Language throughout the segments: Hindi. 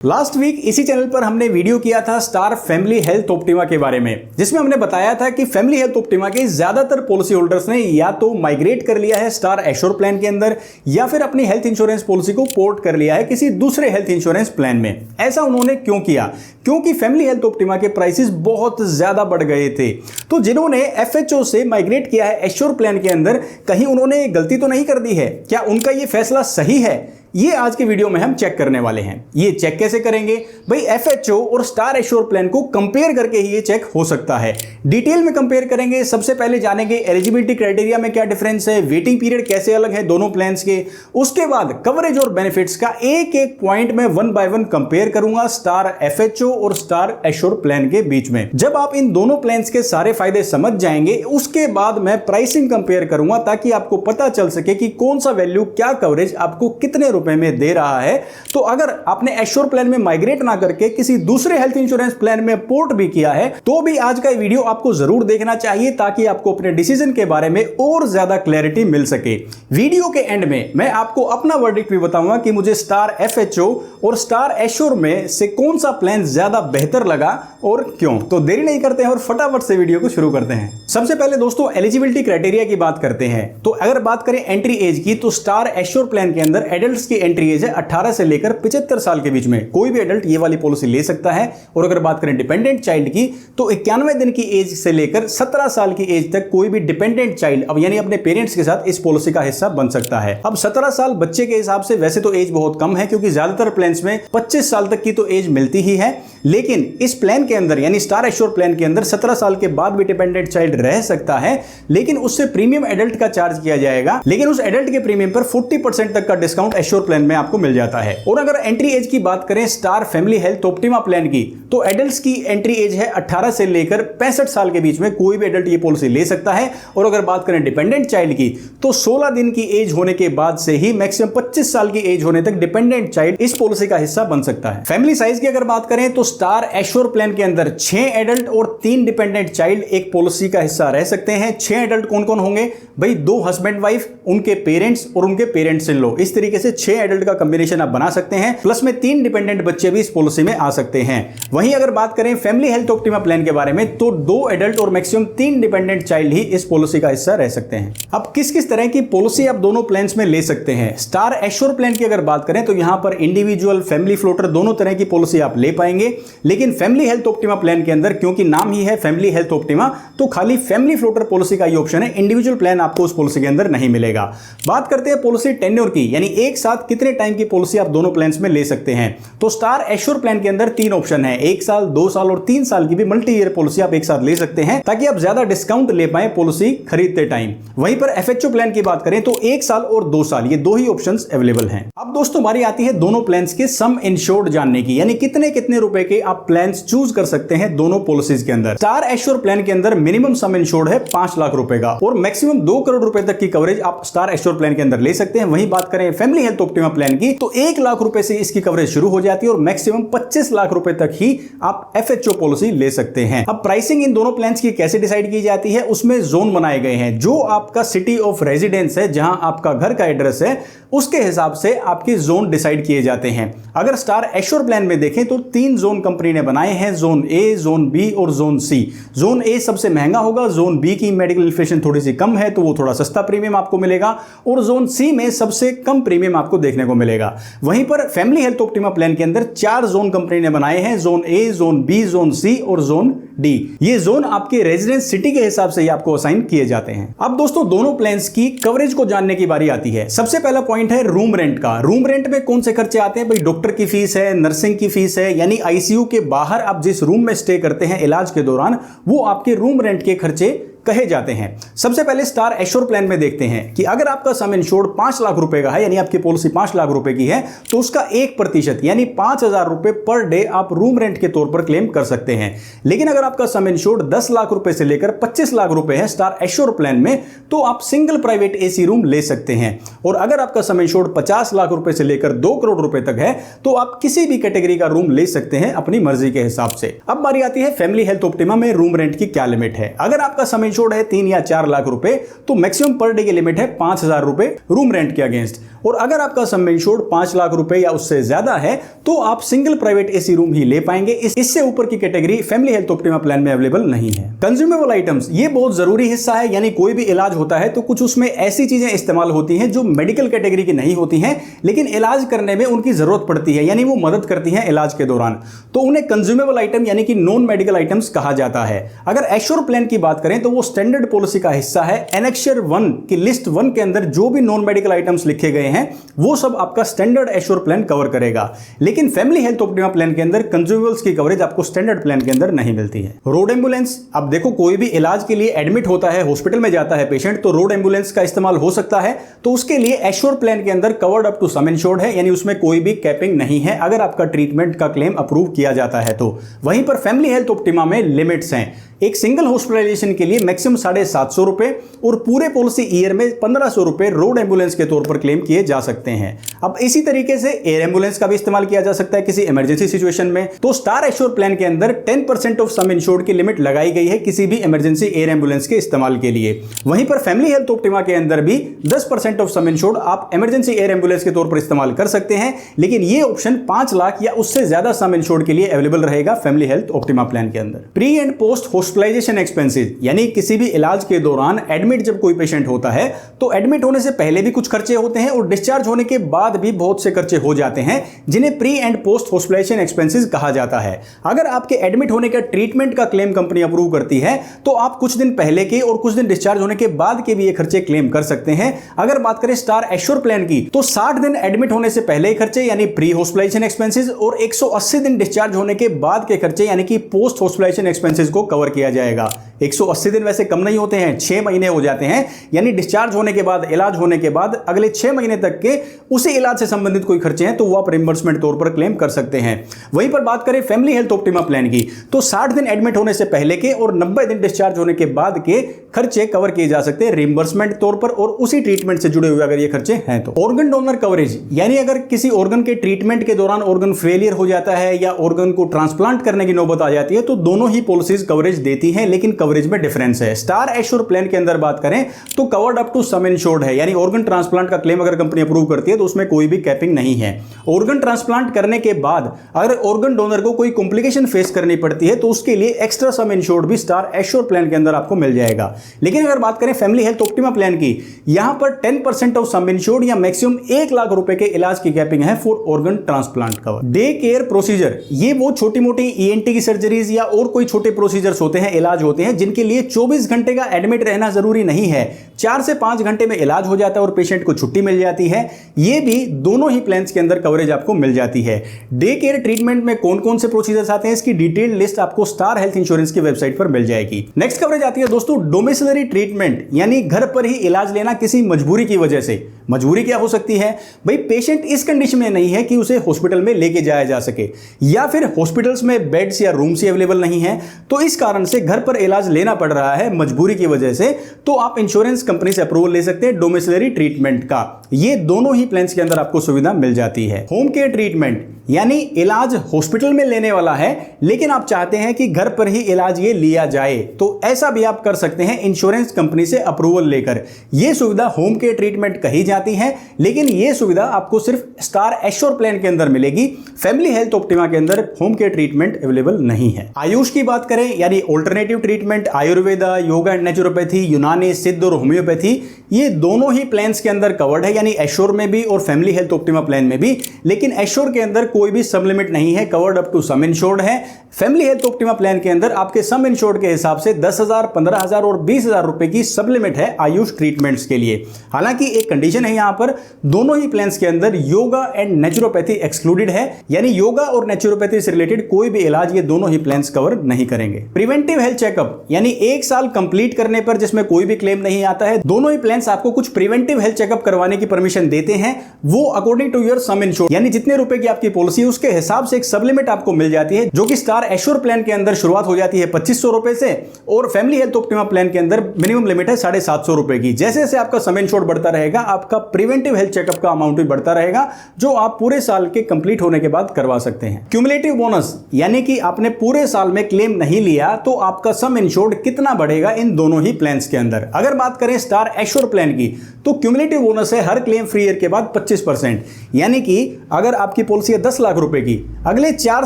लास्ट वीक इसी चैनल पर हमने वीडियो किया था स्टार फैमिली हेल्थ ऑप्टिमा के बारे में, जिसमें हमने बताया था कि फैमिली हेल्थ ऑप्टिमा के ज्यादातर पॉलिसी होल्डर्स ने या तो माइग्रेट कर लिया है स्टार एश्योर प्लान के अंदर या फिर अपनी हेल्थ इंश्योरेंस पॉलिसी को पोर्ट कर लिया है किसी दूसरे हेल्थ इंश्योरेंस प्लान में। ऐसा उन्होंने क्यों किया? क्योंकि फैमिली हेल्थ ऑप्टिमा के प्राइसेस बहुत ज्यादा बढ़ गए थे। तो जिन्होंने एफएचओ से माइग्रेट किया है एश्योर प्लान के अंदर, कहीं उन्होंने गलती तो नहीं कर दी है? क्या उनका यह फैसला सही है? ये आज के वीडियो में हम चेक करने वाले हैं। ये चेक कैसे करेंगे भाई? एफएचओ और स्टार एश्योर प्लान को कंपेयर करके ही ये चेक हो सकता है। डिटेल में कंपेयर करेंगे। सबसे पहले जानेंगे एलिजिबिलिटी क्राइटेरिया में क्या डिफरेंस है, वेटिंग पीरियड कैसे अलग है दोनों प्लान्स के। उसके बाद कवरेज और बेनिफिट्स का एक एक पॉइंट में वन बाय वन कंपेयर करूंगा स्टार एफएचओ और स्टार एश्योर प्लान के बीच में। जब आप इन दोनों प्लान्स के सारे फायदे समझ जाएंगे, उसके बाद मैं प्राइसिंग कंपेयर करूंगा ताकि आपको पता चल सके कि कौन सा वैल्यू क्या कवरेज आपको कितने रुपए में दे रहा है। तो अगर आपने एश्योर प्लान में माइग्रेट ना करके किसी दूसरे हेल्थ इंश्योरेंस प्लान में पोर्ट भी किया है, तो भी आज का वीडियो आपको जरूर देखना चाहिए ताकि आपको अपने डिसीजन के बारे में और ज्यादा क्लैरिटी मिल सके। वीडियो के एंड में मैं आपको अपना वर्डिक्ट भी बताऊंगा कि मुझे स्टार एफएचओ और स्टार एश्योर में से कौन सा प्लान ज्यादा बेहतर लगा और क्यों। तो देरी नहीं करते हैं और फटाफट से वीडियो को शुरू करते हैं। सबसे पहले दोस्तों एलिजिबिलिटी क्राइटेरिया की बात करते हैं। तो अगर बात करें एंट्री एज की, तो स्टार एश्योर प्लान के अंदर एडल्ट्स की एंट्री एज है 18 से लेकर 75 साल के बीच में। कोई भी एडल्ट ये वाली पॉलिसी ले सकता है। और अगर बात करें डिपेंडेंट चाइल्ड की, तो 91 दिन की एज से लेकर 17 साल की एज तक कोई भी डिपेंडेंट चाइल्ड अब यानी अपने पेरेंट्स के साथ इस पॉलिसी का हिस्सा बन सकता है। अब 17 साल बच्चे के हिसाब से वैसे तो एज बहुत कम है, क्योंकि ज्यादातर प्लान्स में 25 साल तक की तो एज मिलती ही है। लेकिन इस प्लान के अंदर यानी स्टार एश्योर प्लान के अंदर 17 साल के बाद भी डिपेंडेंट चाइल्ड रह सकता है, लेकिन उससे प्रीमियम एडल्ट का चार्ज किया जाएगा। लेकिन उस एडल्ट के प्रीमियम पर 40% तक का डिस्काउंट एश्योर प्लान में आपको मिल जाता है। और अगर एंट्री एज की बात करें star family health optima plan की, तो एडल्ट्स की एंट्री एज है 18 से लेकर 65 साल के बीच में। कोई भी एडल्ट ये पॉलिसी ले सकता है। और अगर बात करें डिपेंडेंट चाइल्ड की, तो 16 दिन की एज होने के बाद से ही मैक्सिमम 25 साल की एज होने तक डिपेंडेंट चाइल्ड इस पॉलिसी का हिस्सा बन सकता है। फैमिली साइज की अगर बात करें, तो स्टार एश्योर प्लान के अंदर 6 एडल्ट और 3 डिपेंडेंट चाइल्ड एक पॉलिसी का हिस्सा रह सकते हैं। 6 एडल्ट कौन कौन होंगे भाई? 2 हस्बैंड वाइफ, उनके पेरेंट्स और उनके पेरेंट्स इन लॉ। इस तरीके से 6 एडल्ट का कॉम्बिनेशन आप बना सकते हैं। प्लस में 3 डिपेंडेंट बच्चे भी इस पॉलिसी में आ सकते हैं। वहीं अगर बात करें फैमिली हेल्थ ऑप्टिमा प्लान के बारे में, तो 2 एडल्ट और मैक्सिमम 3 डिपेंडेंट चाइल्ड ही इस पॉलिसी का हिस्सा रह सकते हैं। अब किस किस तरह की पॉलिसी आप दोनों प्लान्स में ले सकते हैं? स्टार एश्योर प्लान की अगर बात करें, तो यहां पर इंडिविजुअल, फैमिली फ्लोटर दोनों तरह की पॉलिसी आप ले पाएंगे। लेकिन फैमिली हेल्थ ऑप्टिमा प्लान के अंदर, क्योंकि नाम ही है फैमिली हेल्थ ऑप्टिमा, तो खाली फैमिली फ्लोटर पॉलिसी का ही ऑप्शन है। इंडिविजुअल प्लान आपको उस पॉलिसी के अंदर नहीं मिलेगा। बात करते हैं पॉलिसी टेन्योर की, यानी एक साथ कितने टाइम की पॉलिसी आप दोनों प्लान्स में ले सकते हैं। तो स्टार एश्योर प्लान के अंदर 3 ऑप्शन है, 1 साल, 2 साल और 3 साल की भी मल्टी ईयर पॉलिसी आप एक साथ ले सकते हैं, ताकि आप ज्यादा डिस्काउंट ले पाए पॉलिसी खरीदते टाइम। वहीं पर एफएचओ प्लान की बात करें, तो 1 साल और 2 साल, ये 2 ही ऑप्शंस अवेलेबल हैं। अब दोस्तों बारी आती है दोनों प्लान्स के सम इंश्योर्ड जानने की, यानी कितने कितने रुपए के आप प्लान्स चूज कर सकते हैं दोनों पॉलिसीज के अंदर। स्टार एश्योर प्लान के अंदर मिनिमम सम इंश्योर्ड है 5 लाख रुपए का, और मैक्सिमम 2 करोड़ रुपए तक की कवरेज आप स्टार एश्योर प्लान के अंदर ले सकते हैं। वहीं बात करें फैमिली हेल्थ ऑप्टिमा प्लान की, तो 1 लाख रुपए से इसकी कवरेज शुरू हो जाती है और मैक्सिमम 25 लाख रुपए तक ही आप एफएचओ पॉलिसी ले सकते हैं। अब प्राइसिंग इन दोनों प्लान्स की कैसे डिसाइड की जाती है? उसमें जोन बनाए गए हैं। जो आपका सिटी ऑफ रेजिडेंस है, जहां आपका घर का एड्रेस है, उसके हिसाब से आपके जोन डिसाइड किए जाते हैं। अगर स्टार एश्योर प्लान में देखें, तो 3 जोन कंपनी ने बनाए हैं, जोन ए, जोन बी और जोन सी। जोन ए सबसे महंगा होगा, जोन बी की मेडिकल इन्फ्लेशन थोड़ी सी कम है, तो वो थोड़ा सस्ता प्रीमियम आपको मिलेगा, और जोन सी में सबसे कम प्रीमियम आपको देखने को मिलेगा। वहीं पर फैमिली हेल्थ ऑप्टिमा प्लान के अंदर 4 जोन कंपनी ने बनाए हैं, zone A, zone B, zone C और जोन डी। ये जोन आपके रेजिडेंस सिटी के हिसाब से ही आपको असाइन किए जाते हैं। अब दोस्तों दोनों प्लान्स की कवरेज को जानने की बारी आती है। सबसे पहला पॉइंट है रूम रेंट का। रूम रेंट में कौन से खर्चे आते हैं भाई? डॉक्टर की फीस है, नर्सिंग की फीस है, यानी आईसीयू के बाहर आप जिस रूम में स्टे करते हैं इलाज के दौरान, वो आपके रूम रेंट के खर्चे कहे जाते हैं। सबसे पहले स्टार एश्योर प्लान में देखते हैं कि अगर आपका सम इंश्योर्ड 5 लाख रुपए का है, यानी आपकी पॉलिसी 5 लाख रुपए की है, तो उसका 1% यानी 5,000 रुपए पर डे आप रूम रेंट के तौर पर क्लेम कर सकते हैं। लेकिन अगर आपका सम इंश्योर्ड 10 लाख रुपए से लेकर 25 लाख रुपए है स्टार एश्योर प्लान में, तो आप सिंगल प्राइवेट एसी रूम ले सकते हैं। और अगर आपका सम इंश्योर्ड 50 लाख रुपए से लेकर 2 करोड़ रुपए तक है, तो आप किसी भी कैटेगरी का रूम ले सकते हैं अपनी मर्जी के हिसाब से। अब बारी आती है फैमिली हेल्थ ऑप्टिमा में रूम रेंट की क्या लिमिट है। अगर आपका सम इंश्योर्ड है 3 या 4 लाख रुपए, तो मैक्सिमम पर डे की लिमिट है 5,000 रुपए रूम रेंट के अगेंस्ट। और अगर आपका सम इंश्योर्ड 5 लाख रुपए या उससे ज्यादा है तो आप सिंगल प्राइवेट एसी रूम ही ले पाएंगे। इससे ऊपर की category family health optima plan में अवेलेबल नहीं है। कंज्यूमेबल आइटम्स ये बहुत जरूरी हिस्सा है, यानी कोई भी इलाज होता है तो कुछ उसमें ऐसी चीजें इस्तेमाल होती हैं जो मेडिकल कैटेगरी की नहीं होती हैं लेकिन इलाज करने में उनकी जरूरत पड़ती है, यानी वो मदद करती हैं इलाज के दौरान, तो उन्हें कंज्यूमेबल आइटम यानी कि नॉन मेडिकल आइटम्स कहा जाता है। अगर एश्योर प्लान की बात करें तो वो स्टैंडर्ड पॉलिसी का हिस्सा है। एनेक्सर 1 की लिस्ट 1 के अंदर जो भी नॉन मेडिकल आइटम्स लिखे गए हैं वो सब आपका स्टैंडर्ड एश्योर प्लान कवर करेगा, लेकिन फैमिली हेल्थ ऑप्टिमा प्लान के अंदर कंज्यूमेबल्स की कवरेज आपको स्टैंडर्ड प्लान के अंदर नहीं मिलती है। रोड एम्बुलेंस, अब देखो कोई भी इलाज के लिए एडमिट होता है, हॉस्पिटल में जाता है पेशेंट, तो रोड एम्बुलेंस का इस्तेमाल हो सकता है, तो उसके लिए एश्योर प्लान के अंदर covered up to sum insured है, यानी उसमें कोई भी कैपिंग नहीं है अगर आपका ट्रीटमेंट का क्लेम अप्रूव किया जाता है तो। वहीं पर फैमिली हेल्थ ऑप्टिमा में लिमिट्स हैं। एक सिंगल हॉस्पिटलाइजेशन के लिए मैक्सिमम 750 रुपए और पूरे पॉलिसी ईयर में 1500 रुपए रोड एम्बुलेंस के तौर पर क्लेम किए जा सकते हैं। अब इसी तरीके से एयर एम्बुलेंस का भी इस्तेमाल किया जा सकता है किसी इमरजेंसी सिचुएशन में। तो स्टार एश्योर प्लान के अंदर 10% ऑफ सम इंश्योर्ड की लिमिट लगाई गई है किसी भी इमरजेंसी एयर एम्बुलेंस के इस्तेमाल के लिए। वहीं पर फैमिली हेल्थ ऑप्टिमा के अंदर भी 10% ऑफ सम इंश्योर्ड आप इमरजेंसी एयर एम्बुलेंस के तौर पर इस्तेमाल कर सकते हैं, लेकिन यह ऑप्शन 5 लाख या उससे ज्यादा सम इंश्योर्ड के लिए अवेलेबल रहेगा फैमिली हेल्थ ऑप्टिमा प्लान के अंदर। Pre and post hospitalisation expenses, यानी किसी भी इलाज के दौरान एडमिट जब कोई पेशेंट होता है तो एडमिट होने से पहले भी कुछ खर्चे होते हैं और डिस्चार्ज होने के बाद भी बहुत से खर्चे हो जाते हैं जिन्हें pre and post hospitalisation expenses कहा जाता है। अगर आपके एडमिट होने का ट्रीटमेंट का क्लेम कंपनी अप्रूव करती है तो आप कुछ दिन पहले के और कुछ दिन डिस्चार्ज होने के बाद के भी ये खर्चे क्लेम कर सकते हैं। अगर बात करें स्टार एश्योर प्लान की तो 60 दिन एडमिट होने से पहले खर्चे यानी प्री हॉस्पिटलाइजेशन एक्सपेंसेस और 180 दिन डिस्चार्ज होने के बाद के खर्चे यानी कि पोस्ट हॉस्पिटलाइजेशन एक्सपेंसेस को कवर किया जाएगा। 180 दिन वैसे कम नहीं होते हैं, 6 महीने हो जाते हैं, यानी डिस्चार्ज होने के बाद, इलाज होने के बाद अगले 6 महीने तक के उसी इलाज से संबंधित कोई खर्चे हैं तो वो आप रिम्बर्समेंट तौर पर क्लेम कर सकते हैं। वहीं पर बात करें फैमिली हेल्थ ऑप्टिमा प्लान की तो 60 दिन एडमिट होने से पहले के और 90 दिन डिस्चार्ज होने के बाद के खर्चे कवर किए जा सकते हैं रिम्बर्समेंट तौर पर और उसी ट्रीटमेंट से जुड़े हुए अगर ये खर्चे हैं तो। ऑर्गन डोनर कवरेज, यानी अगर किसी ऑर्गन के ट्रीटमेंट के दौरान ऑर्गन फेलियर हो जाता है या ऑर्गन को ट्रांसप्लांट करने की नौबत आ जाती है तो दोनों ही पॉलिसीज कवरेज देती हैं, लेकिन कवरेज में डिफरेंस है। स्टार एश्योर प्लान के अंदर बात करें तो covered up to sum insured है, यानी ऑर्गन ट्रांसप्लांट का क्लेम अगर कंपनी अप्रूव करती है तो उसमें कोई भी कैपिंग नहीं है। ऑर्गन ट्रांसप्लांट करने के बाद अगर ऑर्गन डोनर को कोई कॉम्प्लिकेशन फेस करनी पड़ती है तो उसके लिए एक्स्ट्रा सम इंश्योर्ड भी स्टार एश्योर प्लान के अंदर आपको मिल जाएगा। लेकिन अगर बात करें फैमिली हेल्थ ऑप्टिमा प्लान की, यहां पर 10% ऑफ सम इंश्योर्ड या मैक्सिमम 1 लाख रुपए के इलाज की कैपिंग है for organ transplant cover. Day care procedure, ये वो छोटी मोटी ईएनटी की सर्जरीज या और कोई छोटे प्रोसीजर्स होते हैं, इलाज होते हैं जिनके लिए 24 घंटे का एडमिट रहना जरूरी नहीं है, 4 से 5 घंटे में इलाज हो जाता है और पेशेंट को छुट्टी मिल जाती है। ये भी दोनों ही प्लान्स के अंदर कवरेज आपको मिल जाती है। डे केयर ट्रीटमेंट में कौन कौन से प्रोसीजर्स आते हैं इसकी डिटेल्ड लिस्ट आपको स्टार हेल्थ इंश्योरेंस की वेबसाइट पर मिल जाएगी। नेक्स्ट कवरेज आती है दोस्तों डोमिसिलरी ट्रीटमेंट, यानी घर पर ही इलाज लेना किसी मजबूरी की वजह से। मजबूरी क्या हो सकती है भाई, पेशेंट इस कंडीशन में नहीं है कि उसे हॉस्पिटल में लेके जाया जा सके या फिर हॉस्पिटल्स में बेड्स या रूम्स ही अवेलेबल नहीं है, तो इस कारण से घर पर इलाज लेना पड़ रहा है मजबूरी की वजह से, तो आप इंश्योरेंस कंपनी से अप्रूवल ले सकते हैं डोमिसिलरी ट्रीटमेंट का। ये दोनों ही प्लान्स के अंदर आपको सुविधा मिल जाती है। होम केयर ट्रीटमेंट, यानी इलाज हॉस्पिटल में लेने वाला है लेकिन आप चाहते हैं कि घर पर ही इलाज ये लिया जाए, तो ऐसा भी आप कर सकते हैं इंश्योरेंस कंपनी से अप्रूवल लेकर। यह सुविधा होम केयर ट्रीटमेंट कही जाती है, लेकिन यह सुविधा आपको सिर्फ स्टार एश्योर प्लान के अंदर मिलेगी। फैमिली हेल्थ ऑप्टिमा के अंदर होम केयर ट्रीटमेंट अवेलेबल नहीं है। आयुष की बात करें, यानी alternative treatment, Ayurveda, yoga and naturopathy, यूनानी, सिद्ध और होम्योपैथी, ये दोनों ही प्लान्स के अंदर कवर्ड है, यानी एश्योर में भी और फैमिली हेल्थ ऑप्टिमा प्लान में भी। लेकिन एश्योर के अंदर कोई भी सम लिमिट नहीं है, covered up to sum insured है। फैमिली हेल्थ ऑप्टिमा प्लान के अंदर आपके सम इंश्योर्ड के हिसाब से 10,000, 15,000 और 20,000 रुपए की सब लिमिट है आयुष ट्रीटमेंट्स के लिए। हालांकि एक कंडीशन है यहां पर, दोनों ही प्लान्स के अंदर योगा एंड नेचुरोपैथी एक्सक्लूडेड है, यानी योगा और नेचुरोपैथी से रिलेटेड कोई भी इलाज ये दोनों ही प्लान्स कवर नहीं करेंगे। प्रिवेंटिव हेल्थ चेकअप, यानी 1 साल कंप्लीट करने पर जिसमें कोई भी क्लेम नहीं आता है, दोनों ही प्लान्स आपको कुछ प्रिवेंटिव हेल्थ चेकअप करवाने की परमिशन देते हैं, वो according to your sum insured, यानी जितने रुपए की आपकी पॉलिसी है उसके हिसाब से एक सबलिमिट आपको मिल जाती है, जो कि स्टार एश्योर प्लान के अंदर शुरुआत हो जाती है 2500 रुपए से और फैमिली हेल्थ ऑप्टिमा प्लान के अंदर मिनिमम लिमिट है 750 रुपए की। जैसे जैसे आपका सम इंश्योर्ड बढ़ता रहेगा, आपका प्रिवेंटिव हेल्थ चेकअप का अमाउंट भी बढ़ता रहेगा, जो आप पूरे साल के कंप्लीट होने के बाद करवा सकते हैं। क्यूमुलेटिव बोनस यानी कि आपने पूरे साल में क्लेम नहीं लिया तो आपका सम इंश्योर्ड कितना बढ़ेगा इन दोनों ही प्लान्स के अंदर। अगर बात करें स्टार एश्योर प्लान की तो क्यूमुलेटिव बोनस है हर क्लेम फ्री ईयर के बाद 25%, यानी कि अगर आपकी पॉलिसी है 10 लाख रुपए की, अगले 4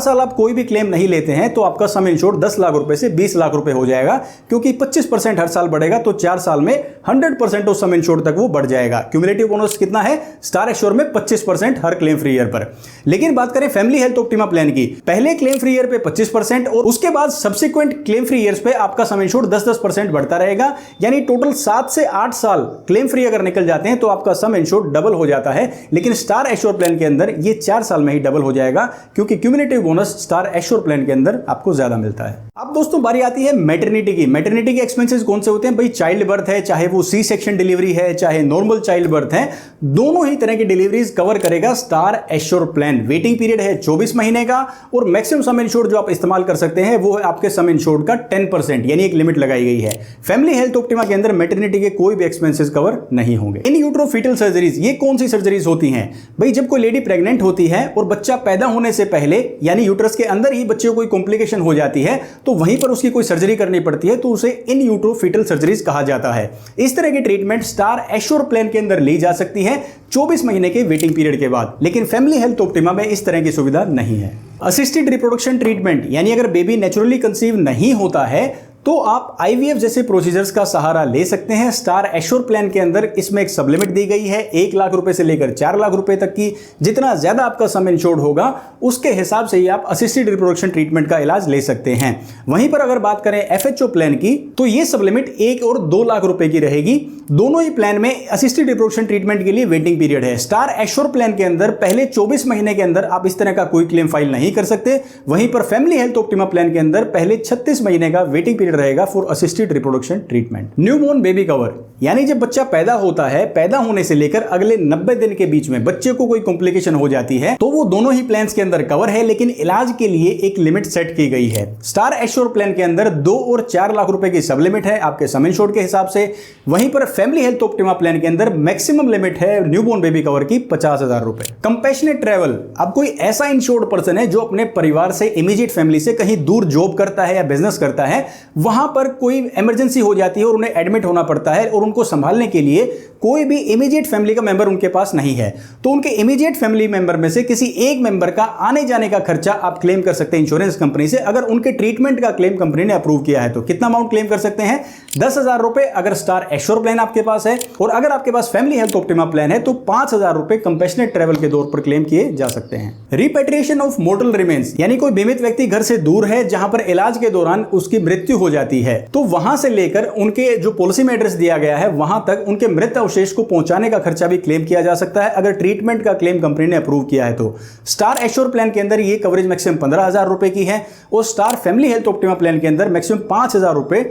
साल आप कोई भी क्लेम नहीं लेते हैं तो आपका सम इंश्योर्ड 10 लाख रुपए से 20 लाख रुपए हो जाएगा, क्योंकि 25% हर साल बढ़ेगा तो 4 साल में 100% ऑफ सम इंश्योर्ड तक वो बढ़ जाएगा। क्यूमुलेटिव बोनस कितना है स्टार एश्योर में 25% हर क्लेम फ्री ईयर पर। लेकिन बात करें फैमिली हेल्थ ऑप्टिमा प्लान की, पहले क्लेम फ्री ईयर पे 25% और उसके बाद सब्सिक्वेंट क्लेम फ्री ईयर्स पे आपका सम इंश्योर्ड 10% बढ़ता रहेगा, यानी टोटल 7 से 8 साल क्लेम फ्री अगर निकल जाते हैं तो आपका सम इंश्योर्ड डबल हो जाता है। लेकिन स्टार एश्योर प्लान के अंदर ये 4 साल में ही डबल हो जाएगा, क्योंकि cumulative bonus star assure plan के अंदर आपको ज्यादा मिलता है। अब दोस्तों बारी आती है मैटरनिटी की। मैटरनिटी के एक्सपेंसेस कौन से होते हैं भाई? चाइल्ड बर्थ है, चाहे वो सी सेक्शन डिलीवरी है, चाहे नॉर्मल चाइल्ड बर्थ है, दोनों ही तरह की डिलीवरीज कवर करेगा star assure plan. Waiting period है 24 महीने का और मैक्सिमम सम इंश्योर्ड जो आप इस्तेमाल कर सकते हैं वो है आपके सम इंश्योर्ड का 10%, यानी एक लिमिट लगाई गई है। फैमिली हेल्थ ऑप्टिमा के अंदर मैटरनिटी के कोई भी एक्सपेंसेस कवर नहीं होंगे। इन यूट्रो फीटल सर्जरीज, ये कौन सी सर्जरीज होती हैं भाई? जब कोई लेडी प्रेग्नेंट होती है और बच्चा पैदा होने से पहले यानी यूट्रस के अंदर ही बच्चे को कोई कॉम्प्लिकेशन हो जाती है तो वहीं पर उसकी कोई सर्जरी करनी पड़ती है, तो उसे इन यूट्रो फीटल सर्जरीज कहा जाता है। इस तरह की ट्रीटमेंट स्टार एश्योर प्लान के अंदर ली जा सकती है 24 महीने के वेटिंग पीरियड के बाद, लेकिन फैमिली हेल्थ ऑप्टिमा में इस तरह की सुविधा नहीं है। असिस्टेड रिप्रोडक्शन ट्रीटमेंट, यानी अगर बेबी नेचुरली कंसीव नहीं होता है तो आप आईवीएफ जैसे प्रोसीजर्स का सहारा ले सकते हैं। स्टार एश्योर प्लान के अंदर इसमें एक सबलिमिट दी गई है 1 लाख रुपए से लेकर 4 लाख रुपए तक की। जितना ज्यादा आपका सम इंश्योर्ड होगा उसके हिसाब से ही आप असिस्टेड रिप्रोडक्शन ट्रीटमेंट का इलाज ले सकते हैं। वहीं पर अगर बात करें एफएचओ प्लान की तो यह सबलिमिट 1 और 2 लाख रुपए की रहेगी। दोनों ही प्लान में असिस्टेड रिप्रोडक्शन ट्रीटमेंट के लिए वेटिंग पीरियड है। स्टार एश्योर प्लान के अंदर पहले 24 महीने के अंदर आप इस तरह का कोई क्लेम फाइल नहीं कर सकते। वहीं पर फैमिली हेल्थ ऑप्टिमा प्लान के अंदर पहले 36 महीने का वेटिंग पीरियड रहेगा for assisted reproduction treatment. Newborn baby cover, यानी जब बच्चा पैदा होता है, पैदा होने से लेकर अगले 90 दिन के बीच में बच्चे को कोई कॉम्प्लिकेशन हो जाती है तो वो दोनों ही प्लान्स के अंदर कवर है, लेकिन इलाज के लिए एक लिमिट सेट की गई है। स्टार एश्योर प्लान के अंदर 2 और 4 लाख रुपए की सब लिमिट है आपके सम इंश्योर्ड के हिसाब से। वहीं पर फैमिली हेल्थ ऑप्टिमा प्लान के अंदर मैक्सिमम लिमिट है न्यूबॉर्न बेबी कवर की 50,000 रुपए। कंपैशनेट ट्रैवल, अब कोई ऐसा इंश्योर्ड पर्सन है जो अपने परिवार से, इमीडिएट फैमिली से कहीं दूर जॉब करता है या बिजनेस करता है, वहां पर कोई इमरजेंसी हो जाती है और उन्हें एडमिट होना पड़ता है और उनको संभालने के लिए कोई भी इमीडिएट फैमिली का मेंबर उनके पास नहीं है, तो उनके इमीडिएट फैमिली मेंबर में से किसी एक मेंबर का आने जाने का खर्चा आप क्लेम कर सकते हैं इंश्योरेंस कंपनी से। अगर उनके ट्रीटमेंट का क्लेम कंपनी ने अप्रूव किया है तो कितना अमाउंट क्लेम कर सकते हैं? 10,000 रुपए अगर स्टार एश्योर प्लान आपके पास है, और अगर आपके पास फैमिली हेल्थ ऑप्टिमा प्लान है तो 5,000 रुपए कंपैशनेट ट्रैवल के तौर पर क्लेम किए जा सकते हैं। रिपेट्रिएशन ऑफ मोर्टल रिमेन्स, यानी कोई बीमित व्यक्ति घर से दूर है जहां पर इलाज के दौरान उसकी मृत्यु हो जाती है, तो वहां से लेकर उनके जो पॉलिसी में एड्रेस दिया गया है वहां तक उनके मृत अवशेष को पहुंचाने का खर्चा भी क्लेम किया जा सकता है अगर ट्रीटमेंट का क्लेम कंपनी ने अप्रूव किया है तो। स्टार एश्योर प्लान के अंदर ये कवरेज मैक्सिमम 15,000 रुपए की है और star family health optima plan के अंदर मैक्सिमम 5,000 रुपए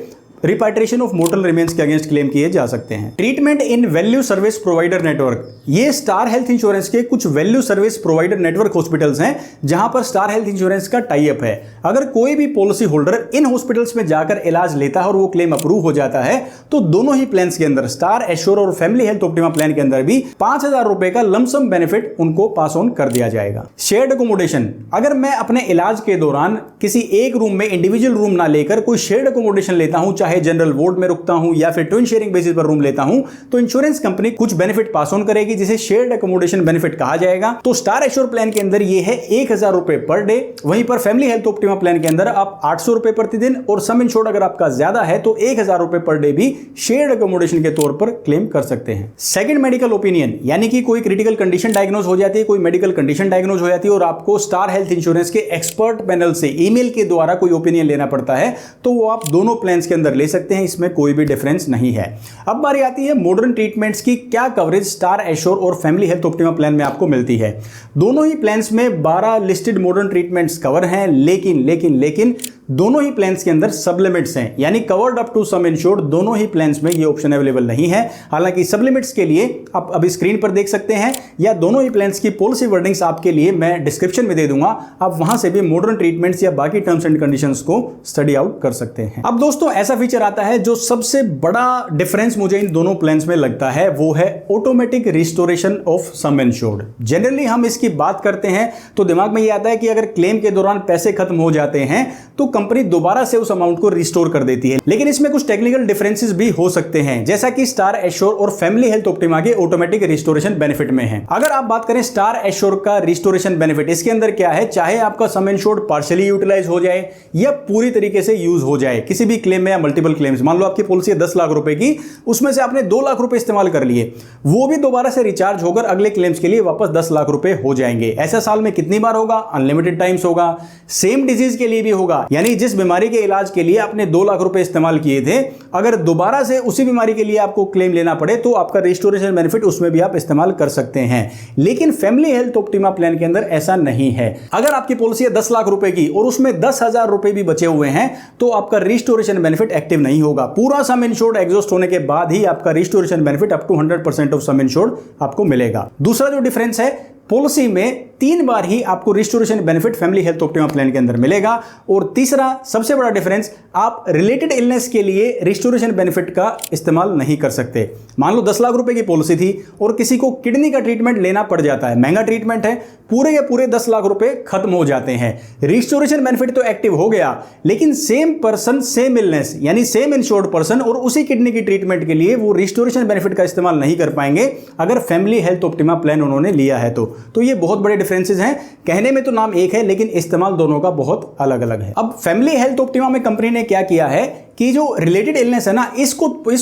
रिपाट्रिएशन ऑफ मोर्टल रिमेन्स के अगेंस्ट क्लेम किए जा सकते हैं। ट्रीटमेंट इन वैल्यू सर्विस प्रोवाइडर नेटवर्क, ये स्टार हेल्थ इंश्योरेंस के कुछ value service provider network hospitals हैं जहां पर स्टार हेल्थ इंश्योरेंस का टाई अप है। अगर कोई भी पॉलिसी होल्डर इन हॉस्पिटल्स में जाकर इलाज लेता है और वो क्लेम अप्रूव हो जाता है तो दोनों ही प्लान्स के अंदर, स्टार एश्योर और फैमिली हेल्थ ऑप्टिमा प्लान के अंदर भी 5,000 रुपए का लमसम बेनिफिट उनको पास ऑन कर दिया जाएगा। शेयर्ड अकोमोडेशन, अगर मैं अपने इलाज के दौरान किसी एक रूम में इंडिविजुअल रूम ना लेकर कोई शेयर्ड अकोमोडेशन लेता हूं, चाहे जनरल वार्ड में रुकता हूं या फिर ट्विन शेयरिंग बेसिस पर रूम लेता हूं, तो इंश्योरेंस कंपनी कुछ बेनिफिट पास ऑन करेगी जिसे शेयर्ड अकोमोडेशन बेनिफिट कहा जाएगा। तो स्टार एश्योर प्लान के अंदर ये है 1,000 रुपए पर डे। वहीं पर फैमिली हेल्थ ऑप्टिमा प्लान के अंदर आप 800 रुपए प्रतिदिन, और सम इंश्योर्ड अगर आपका ज्यादा है तो 1,000 रुपए पर डे भी शेयर्ड अकोमोडेशन के तौर पर क्लेम कर सकते हैं। सेकंड मेडिकल ओपिनियन, यानी कि कोई क्रिटिकल कंडीशन डायग्नोज हो जाती है, कोई मेडिकल कंडीशन डायग्नोज हो जाती है और आपको स्टार हेल्थ इंश्योरेंस के एक्सपर्ट पैनल से ईमेल के द्वारा कोई ओपिनियन लेना पड़ता है, तो वो आप दोनों प्लान्स के अंदर ले सकते हैं, इसमें कोई भी डिफरेंस नहीं है। अब बारी आती है मॉडर्न ट्रीटमेंट्स की, क्या कवरेज स्टार एश्योर और फैमिली हेल्थ ऑप्टिमा प्लान में आपको मिलती है। दोनों ही प्लान्स में 12 लिस्टेड मॉडर्न ट्रीटमेंट्स कवर हैं, लेकिन दोनों ही प्लान्स के अंदर सब लिमिट्स हैं, यानी covered up to sum insured दोनों ही प्लान्स में ये ऑप्शन अवेलेबल नहीं है। हालांकि सब लिमिट्स के लिए आप अभी स्क्रीन पर देख सकते हैं, या दोनों ही प्लान्स की पॉलिसी वर्डिंग्स आपके लिए मैं डिस्क्रिप्शन में दे दूंगा, आप वहां से भी मॉडर्न ट्रीटमेंट्स या बाकी टर्म्स एंड कंडीशंस को स्टडी आउट कर सकते हैं। अब दोस्तों ऐसा फीचर आता है जो सबसे बड़ा डिफरेंस मुझे इन दोनों प्लान्स में लगता है, वो है automatic restoration of sum insured. Generally हम इसकी बात करते हैं तो दिमाग में ये आता है कि अगर क्लेम के दौरान पैसे खत्म हो जाते हैं तो कंपनी दोबारा से उस अमाउंट को रिस्टोर कर देती है, लेकिन इसमें कुछ टेक्निकल डिफरेंसेस भी हो सकते हैं, जैसा कि स्टार एश्योर और फैमिली हेल्थ ऑप्टिमा के ऑटोमेटिक रिस्टोरेशन बेनिफिट में है। अगर आप बात करें स्टार एश्योर का रिस्टोरेशन बेनिफिट, इसके अंदर क्या है, चाहे आपका सम इंश्योर्ड पार्शियली यूटिलाइज हो जाए या पूरी तरीके से यूज हो जाए किसी भी क्लेम में या मल्टीपल क्लेम्स, मान लो आपकी पॉलिसी है 10 लाख रुपए की, उसमें से आपने 2 लाख रुपए इस्तेमाल कर लिए, वो भी दोबारा से रिचार्ज होकर अगले क्लेम्स के लिए वापस 10 लाख रुपए हो जाएंगे। ऐसा साल में कितनी बार होगा, अनलिमिटेड टाइम्स होगा। सेम डिजीज के लिए भी होगा, यानी जिस बीमारी के इलाज के लिए आपने 2 लाख रुपए इस्तेमाल किए थे, अगर दोबारा से उसी बीमारी के लिए आपको क्लेम लेना पड़े तो आपका रिस्टोरेशन बेनिफिट उसमें भी आप इस्तेमाल कर सकते हैं। लेकिन फैमिली हेल्थ ऑप्टिमा प्लान के अंदर ऐसा नहीं है। अगर आपकी पॉलिसी है 10 लाख रुपए की और उसमें 10,000 रुपए भी बचे हुए हैं तो आपका रिस्टोरेशन बेनिफिट एक्टिव नहीं होगा। पूरा सम इंश्योर्ड एग्जॉस्ट होने के बाद ही आपका restoration benefit up to 100% of sum insured आपको मिलेगा। दूसरा जो डिफरेंस है, पॉलिसी में 3 बार ही आपको restoration benefit family health optima plan के अंदर मिलेगा। और तीसरा सबसे बड़ा डिफरेंस, आप रिलेटेड इलनेस के लिए रिस्टोरेशन बेनिफिट का इस्तेमाल नहीं कर सकते। मान लो 10 लाख रुपए की पॉलिसी थी और किसी को किडनी का ट्रीटमेंट लेना पड़ जाता है, महंगा ट्रीटमेंट है, पूरे के पूरे 10 लाख रुपए खत्म हो जाते हैं। रिस्टोरेशन बेनिफिट तो एक्टिव हो गया, लेकिन सेम पर्सन सेम इलनेस, यानी सेम इंश्योर्ड पर्सन और उसी किडनी की ट्रीटमेंट के लिए वो रिस्टोरेशन बेनिफिट का इस्तेमाल नहीं कर पाएंगे अगर फैमिली हेल्थ ऑप्टिमा प्लान उन्होंने लिया है तो ये बहुत बड़े डिफरेंसेस हैं। कहने में तो नाम एक है लेकिन इस्तेमाल दोनों का बहुत अलग अलग है। अब फैमिली हेल्थ ऑप्टिमा में कंपनी ने क्या किया है कि जो रिलेटेड इलनेस है ना, इस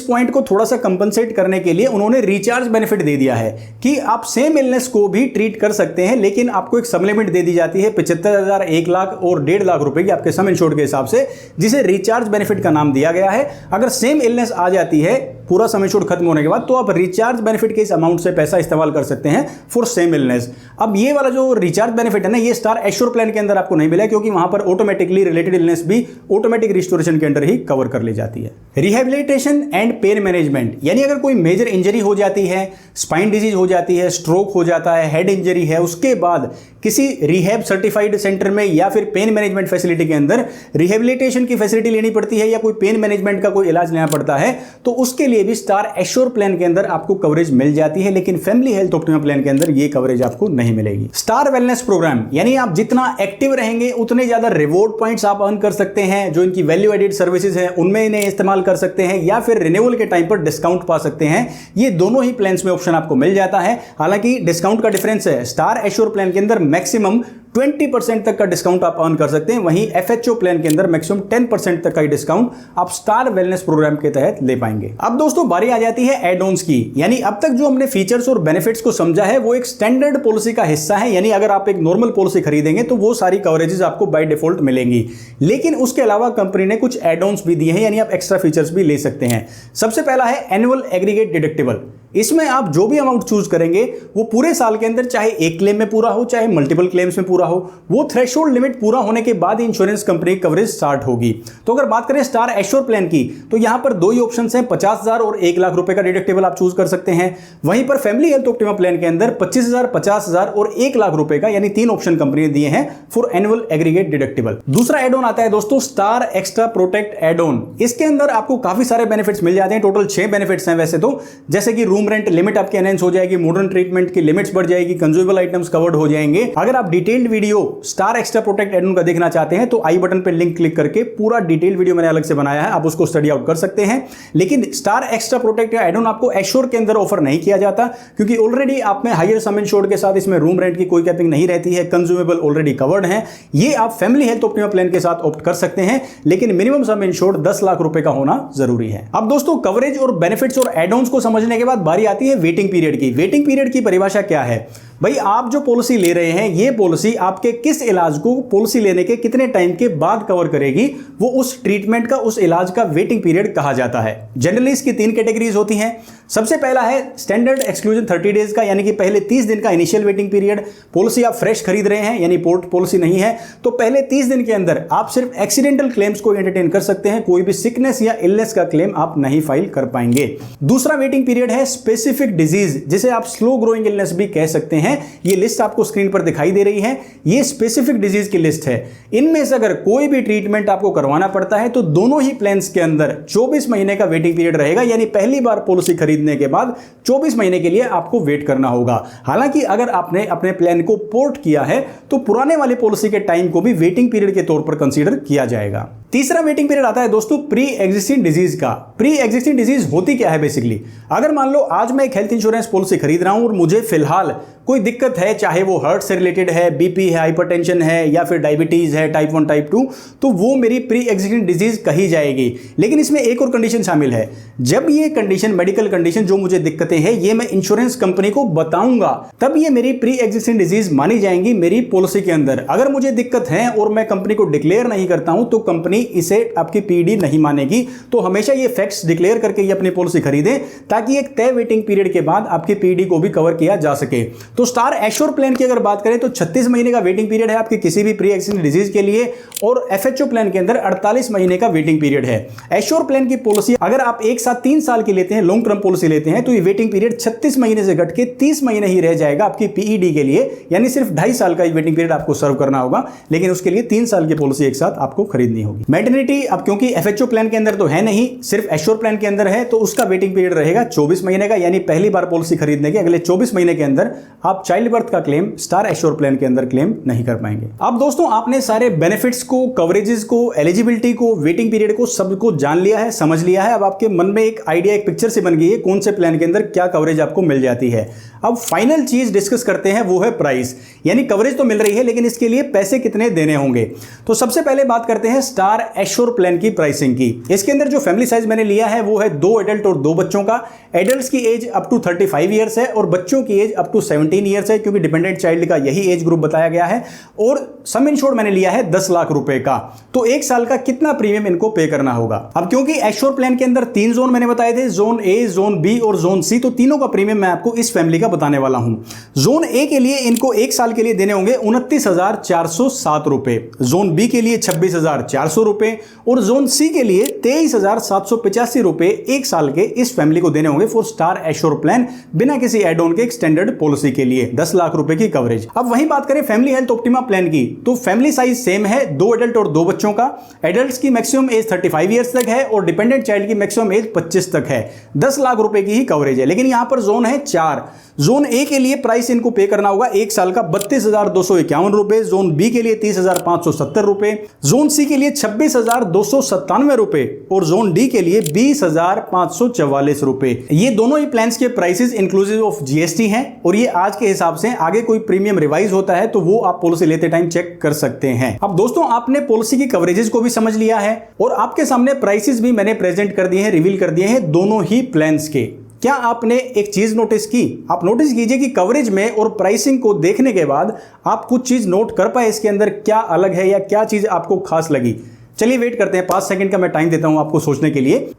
पॉइंट को थोड़ा सा कंपनसेट करने के लिए उन्होंने रिचार्ज बेनिफिट दे दिया है कि आप सेम इलनेस को भी ट्रीट कर सकते हैं, लेकिन आपको एक सम लिमिट दे दी जाती है 75,000, 1 लाख और 1.5 लाख रुपए की आपके सम इंश्योर्ड के हिसाब से, जिसे रिचार्ज बेनिफिट का नाम दिया गया है। अगर सेम इलनेस आ जाती है पूरा सम इंश्योर्ड खत्म होने के बाद तो आप रिचार्ज बेनिफिट के इस अमाउंट से पैसा इस्तेमाल कर सकते हैं फॉर सेम इलनेस। अब ये वाला जो रिचार्ज बेनिफिट है ना, ये स्टार एश्योर प्लान के अंदर आपको नहीं मिला, क्योंकि वहां पर ऑटोमेटिकली रिलेटेड इलनेस भी ऑटोमेटिक रिस्टोरेशन के अंडर ही कवर कर ली जाती है। रिहेबिलिटेशन एंड पेन मैनेजमेंट, यानी अगर कोई मेजर इंजरी हो जाती है, स्पाइन डिजीज हो जाती है, स्ट्रोक हो जाता है, हेड इंजरी है, उसके बाद किसी रिहैब सर्टिफाइड सेंटर में या फिर पेन मैनेजमेंट फैसिलिटी के अंदर रिहेबिलिटेशन की फैसिलिटी लेनी पड़ती है या कोई पेन मैनेजमेंट का कोई इलाज लेना पड़ता है, तो उसके लिए भी स्टार एश्योर प्लान के अंदर आपको कवरेज मिल जाती है, लेकिन फैमिली हेल्थ ऑप्टिमा प्लान के अंदर ये कवरेज आपको नहीं मिलेगी। स्टार वेलनेस प्रोग्राम, यानी आप जितना एक्टिव रहेंगे उतने ज्यादा रिवॉर्ड पॉइंट्स आप अर्न कर सकते हैं, जो इनकी वैल्यू एडेड सर्विसेज हैं उनमें इन्हें इस्तेमाल कर सकते हैं, या फिर रिन्यूअल के टाइम पर डिस्काउंट पा सकते हैं। ये दोनों ही प्लान्स में ऑप्शन आपको मिल जाता है। हालांकि डिस्काउंट का डिफरेंस है, स्टार एश्योर प्लान के अंदर मैक्सिमम 20% तक का डिस्काउंट आप अर्न कर सकते हैं, वहीं एफएचओ प्लान के अंदर मैक्सिमम 10% तक का डिस्काउंट आप स्टार वेलनेस प्रोग्राम के तहत ले पाएंगे। अब दोस्तों बारी आ जाती है एड ऑन्स की, यानी अब तक जो हमने फीचर्स और बेनिफिट्स को समझा है वो एक स्टैंडर्ड पॉलिसी का हिस्सा है, यानी अगर आप एक नॉर्मल पॉलिसी खरीदेंगे तो वो सारी कवरेजेस आपको बाय डिफॉल्ट मिलेंगी, लेकिन उसके अलावा कंपनी ने कुछ एड ऑन्स भी दिए हैं, यानी आप एक्स्ट्रा फीचर्स भी ले सकते हैं। सबसे पहला है एनुअल एग्रीगेट डिडक्टिबल। इसमें आप जो भी अमाउंट चूज करेंगे वो पूरे साल के अंदर चाहे एक क्लेम में पूरा हो चाहे मल्टीपल क्लेम्स में पूरा हो, वो थ्रेशोल्ड लिमिट पूरा होने के बाद इंश्योरेंस कंपनी कवरेज स्टार्ट होगी। तो अगर बात करें स्टार एश्योर प्लान की तो यहां पर 2 ही ऑप्शंस हैं, 50,000 और 1 लाख रुपए का डिडक्टिबल आप चूज कर सकते हैं। वहीं पर फैमिली हेल्थ ऑप्टिमा प्लान के अंदर 25,000, 50,000 और 1 लाख रुपए का, यानी 3 ऑप्शन कंपनी ने दिए हैं फॉर एनुअल एग्रीगेट डिडक्टिबल। दूसरा एड ऑन आता है दोस्तों star extra protect add on. इसके अंदर आपको काफी सारे बेनिफिट्स मिल जाते हैं, टोटल 6 बेनिफिट्स हैं वैसे तो, जैसे कि रूम रेंट लिमिट आपकी एनहेंस हो जाएगी, मॉडर्न ट्रीटमेंट की लिमिट्स बढ़ जाएगी, कंज्यूमेबल आइटम्स कवर्ड हो जाएंगे। अगर आप detailed video star extra protect add on का देखना चाहते हैं तो आई बटन पर लिंक क्लिक करके पूरा डिटेल्ड वीडियो मैंने अलग से बनाया है, आप उसको स्टडी आउट कर सकते हैं। लेकिन star extra protect add on आपको एश्योर के अंदर ऑफर नहीं किया जाता, क्योंकि ऑलरेडी आप में हायर सम इंश्योर्ड के साथ इसमें रूम रेंट की कोई कैपिंग नहीं रहती है, कंज्यूमेबल ऑलरेडी कवर्ड है। ये आप फैमिली हेल्थ ऑप्टिमा प्लान के साथ ऑप्ट कर सकते हैं, लेकिन मिनिमम सम इंश्योर्ड 10 लाख रुपए का होना जरूरी है। अब दोस्तों कवरेज और बेनिफिट्स और एड ऑन्स को समझने के बाद बारी आती है वेटिंग पीरियड की। वेटिंग पीरियड की परिभाषा क्या है? भाई आप जो पॉलिसी ले रहे हैं ये पॉलिसी आपके किस इलाज को पॉलिसी लेने के कितने टाइम के बाद कवर करेगी, वो उस ट्रीटमेंट का, उस इलाज का वेटिंग पीरियड कहा जाता है। जनरली इसकी 3 कैटेगरीज होती हैं। सबसे पहला है स्टैंडर्ड एक्सक्लूजन 30 डेज का, यानी कि पहले 30 दिन का इनिशियल वेटिंग पीरियड। पॉलिसी आप फ्रेश खरीद रहे हैं यानी पोर्ट पॉलिसी नहीं है, तो पहले 30 दिन के अंदर आप सिर्फ एक्सीडेंटल क्लेम्स को एंटरटेन कर सकते हैं, कोई भी सिकनेस या इलनेस का क्लेम आप नहीं फाइल कर पाएंगे। दूसरा वेटिंग पीरियड है स्पेसिफिक डिजीज, जिसे आप स्लो ग्रोइंग इलनेस भी कह सकते हैं। ये लिस्ट आपको स्क्रीन पर दिखाई दे रही है, ये स्पेसिफिक डिजीज की लिस्ट है। इनमें से अगर कोई भी ट्रीटमेंट आपको करवाना पड़ता है तो दोनों ही प्लान्स के अंदर 24 महीने का वेटिंग पीरियड रहेगा, यानी पहली बार पॉलिसी खरीदने के बाद 24 महीने के लिए आपको वेट करना होगा। हालांकि अगर आपने अपने प्लान को पोर्ट किया है तो पुराने वाले पॉलिसी के टाइम को भी वेटिंग पीरियड के तौर पर कंसीडर किया जाएगा। तीसरा वेटिंग पीरियड आता है दोस्तों प्री एग्जिस्टिंग डिजीज का। प्री एग्जिस्टिंग डिजीज होती क्या है बेसिकली, अगर मान लो आज मैं एक हेल्थ इंश्योरेंस पॉलिसी खरीद रहा हूं और मुझे फिलहाल कोई दिक्कत है, चाहे वो हार्ट से रिलेटेड है, बीपी है, हाइपरटेंशन है या फिर डायबिटीज है टाइप 1 टाइप 2, तो वो मेरी प्री एग्जिस्टिंग डिजीज कही जाएगी। लेकिन इसमें एक और कंडीशन शामिल है, जब ये कंडीशन, मेडिकल कंडीशन जो मुझे दिक्कतें हैं, ये मैं इंश्योरेंस कंपनी को बताऊंगा, तब ये मेरी प्री एग्जिस्टिंग डिजीज मानी जाएंगी मेरी पॉलिसी के अंदर। अगर मुझे दिक्कत है और मैं कंपनी को डिक्लेयर नहीं करता हूं तो कंपनी इसे आपकी पीडी नहीं मानेगी। तो हमेशा ये फैक्ट्स डिक्लेयर करके ये अपनी पॉलिसी खरीदें, ताकि एक तय वेटिंग पीरियड के बाद आपकी पीडी को भी कवर किया जा सके। तो स्टार एश्योर प्लान की अगर बात करें तो 36 महीने का वेटिंग पीरियड है आपकी किसी भी प्री एक्जिस्टिंग डिजीज के लिए, और एफएचओ प्लान के अंदर 48 महीने का वेटिंग पीरियड है। एश्योर प्लान की पॉलिसी अगर आप एक साथ 3 साल की लेते हैं, लॉन्ग टर्म पॉलिसी लेते हैं, तो ये वेटिंग पीरियड 36 महीने से घट के 30 महीने ही रह जाएगा आपकी पीईडी के लिए, यानी सिर्फ 2.5 साल का वेटिंग पीरियड आपको सर्व करना होगा। लेकिन उसके लिए 3 साल की पॉलिसी एक साथ आपको खरीदनी होगी। मैटरनिटी अब क्योंकि एफएचओ प्लान के अंदर तो है नहीं, सिर्फ एश्योर प्लान के अंदर है, तो उसका वेटिंग पीरियड रहेगा 24 महीने का, यानी पहली बार पॉलिसी खरीदने के अगले 24 महीने के अंदर आप चाइल्ड बर्थ का क्लेम स्टार एश्योर प्लान के अंदर क्लेम नहीं कर पाएंगे। अब दोस्तों आपने सारे बेनिफिट्स को, कवरेजेस को, एलिजिबिलिटी को, वेटिंग पीरियड को, सबको जान लिया है, समझ लिया है। अब आपके मन में एक आइडिया, एक पिक्चर से बन गई है कौन से प्लान के अंदर क्या कवरेज आपको मिल जाती है। अब फाइनल चीज डिस्कस करते हैं, वो है प्राइस, यानी कवरेज तो मिल रही है लेकिन इसके लिए पैसे कितने देने होंगे। तो सबसे पहले बात करते हैं स्टार एश्योर प्लान की प्राइसिंग की। इसके अंदर जो फैमिली साइज मैंने लिया है वो है 2 एडल्ट और 2 बच्चों का। एडल्ट्स की एज अप टू 35 ईयर्स है और बच्चों की एज अप टू 17 ईयर्स है, क्योंकि डिपेंडेंट चाइल्ड का यही एज ग्रुप बताया गया है। और सम इंश्योर्ड मैंने लिया है 10 लाख रुपए का। तो एक साल का कितना प्रीमियम इनको पे करना होगा। अब क्योंकि एश्योर प्लान के अंदर 3 जोन मैंने बताए थे, जोन ए, जोन बी और जोन सी, तो तीनों का प्रीमियम मैं आपको इस फैमिली का बताने वाला हूं। जोन ए के लिए इनको एक साल के लिए देने होंगे 29,407 रुपए, जोन बी के लिए 26,400 रुपए और जोन सी के लिए 23,785 रुपए एक साल के इस फैमिली को देने होंगे फॉर स्टार एश्योर प्लान, बिना किसी एड ऑन के एक स्टैंडर्ड पॉलिसी के लिए 10 लाख रुपए की कवरेज। अब वहीं बात करें फैमिली हेल्थ ऑप्टिमा प्लान की, तो फैमिली साइज सेम है, 2 एडल्ट और 2 बच्चों का। एडल्ट्स की मैक्सिमम एज 35 ईयर्स तक है और डिपेंडेंट चाइल्ड की मैक्सिमम एज 25 तक है। 10 लाख रुपए की ही कवरेज है। लेकिन यहां पर जोन है 4। जोन ए के लिए प्राइस इनको पे करना होगा एक साल का 32,251 रुपए, जोन बी के लिए 30,570 रुपए, जोन सी के लिए 26,297 रुपए और जोन डी के लिए 20,544 रुपए। ये दोनों ही प्लान्स के प्राइसेस इंक्लूसिव ऑफ जीएसटी हैं और ये आज के हिसाब से, आगे कोई प्रीमियम रिवाइज होता है तो वो आप पॉलिसी लेते टाइम चेक कर सकते हैं। अब दोस्तों आपने पॉलिसी की कवरेजेस को भी समझ लिया है और आपके सामने प्राइसेस भी मैंने प्रेजेंट कर दिए हैं, रिवील कर दिए हैं दोनों ही प्लान्स के। क्या आपने एक चीज नोटिस की? आप नोटिस कीजिए कि कवरेज में और प्राइसिंग को देखने के बाद आप कुछ चीज नोट कर पाए इसके अंदर क्या अलग है या क्या चीज आपको खास लगी। चलिए वेट करते हैं, 5 सेकंड का मैं टाइम देता हूं आपको सोचने के लिए।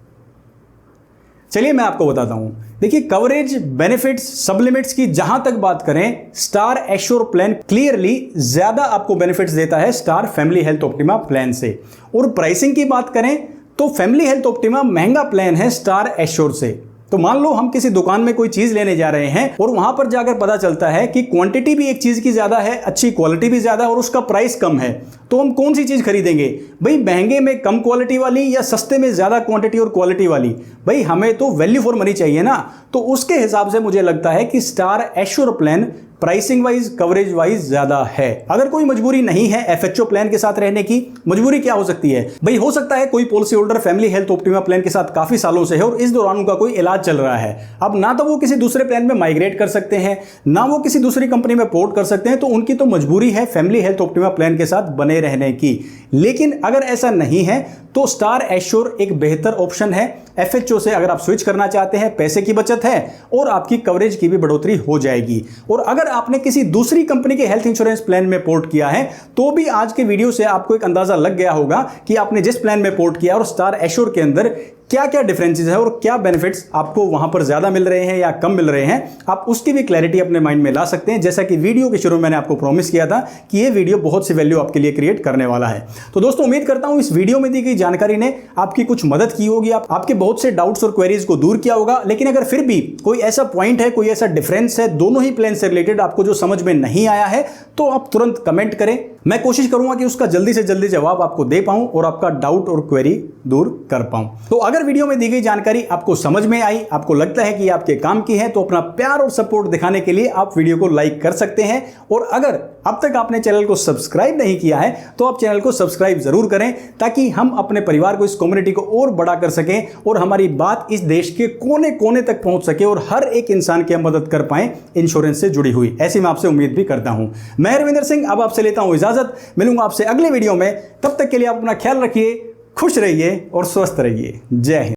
चलिए मैं आपको बताता हूं। देखिए कवरेज, बेनिफिट्स, सबलिमिट्स की जहां तक बात करें, स्टार एश्योर प्लान क्लियरली ज्यादा आपको बेनिफिट्स देता है star family health optima plan से। और प्राइसिंग की बात करें तो फैमिली हेल्थ ऑप्टिमा महंगा प्लान है स्टार एश्योर से। तो मान लो हम किसी दुकान में कोई चीज लेने जा रहे हैं और वहां पर जाकर पता चलता है कि क्वांटिटी भी एक चीज की ज्यादा है, अच्छी क्वालिटी भी ज्यादा है और उसका प्राइस कम है, तो हम कौन सी चीज खरीदेंगे? भाई महंगे में कम क्वालिटी वाली या सस्ते में ज्यादा क्वांटिटी और क्वालिटी वाली? भाई हमें तो वैल्यू फॉर मनी चाहिए ना। तो उसके हिसाब से मुझे लगता है कि star assure plan pricing wise, coverage wise ज्यादा है। अगर कोई मजबूरी नहीं है एफएचओ प्लान के साथ रहने की, मजबूरी क्या हो सकती है? भाई हो सकता है कोई policy holder family health optima plan के साथ काफी सालों से है और इस दौरान उनका कोई इलाज चल रहा है। अब ना तो वो किसी दूसरे प्लान में माइग्रेट कर सकते हैं, ना वो किसी दूसरी कंपनी में पोर्ट कर सकते हैं, तो उनकी तो मजबूरी है फैमिली हेल्थ ऑप्टिमा प्लान के साथ बने रहने की। लेकिन अगर ऐसा नहीं है तो स्टार एश्योर एक बेहतर ऑप्शन है। एफएचओ से अगर आप स्विच करना चाहते हैं, पैसे की बचत है और आपकी कवरेज की भी बढ़ोतरी हो जाएगी। और अगर आपने किसी दूसरी कंपनी के हेल्थ इंश्योरेंस प्लान में पोर्ट किया है तो भी आज के वीडियो से आपको एक अंदाजा लग गया होगा कि आपने जिस प्लान में पोर्ट किया और स्टार एश्योर के अंदर क्या क्या डिफरेंसेस है और क्या बेनिफिट्स आपको वहां पर ज्यादा मिल रहे हैं या कम मिल रहे हैं, आप उसकी भी क्लैरिटी अपने माइंड में ला सकते हैं। जैसा कि वीडियो के शुरू में मैंने आपको प्रॉमिस किया था कि ये वीडियो बहुत सी वैल्यू आपके लिए क्रिएट करने वाला है। तो दोस्तों उम्मीद करता हूं इस वीडियो में दी गई जानकारी ने आपकी कुछ मदद की होगी, आपके बहुत से डाउट्स और क्वेरीज को दूर किया होगा। लेकिन अगर फिर भी कोई ऐसा पॉइंट है, कोई ऐसा डिफरेंस है दोनों ही प्लान से रिलेटेड आपको जो समझ में नहीं आया है, तो आप तुरंत कमेंट करें। मैं कोशिश करूंगा कि उसका जल्दी से जल्दी जवाब आपको दे पाऊं और आपका डाउट और क्वेरी दूर कर पाऊं। तो अगर वीडियो में दी गई जानकारी आपको समझ में आई, आपको लगता है कि आपके काम की है, तो अपना प्यार और सपोर्ट दिखाने के लिए आप वीडियो को लाइक कर सकते हैं। और अगर अब तक आपने चैनल को सब्सक्राइब नहीं किया है तो आप चैनल को सब्सक्राइब जरूर करें, ताकि हम अपने परिवार को, इस कम्युनिटी को और बड़ा कर सकें और हमारी बात इस देश के कोने कोने तक पहुंच सके और हर एक इंसान की हम मदद कर पाए इंश्योरेंस से जुड़ी हुई। ऐसी मैं आपसे उम्मीद भी करता हूं। मैं रविंदर सिंह अब आपसे लेता हूं इजाजत, मिलूंगा आपसे अगले वीडियो में। तब तक के लिए आप अपना ख्याल रखिए, खुश रहिए और स्वस्थ रहिए। जय हिंद।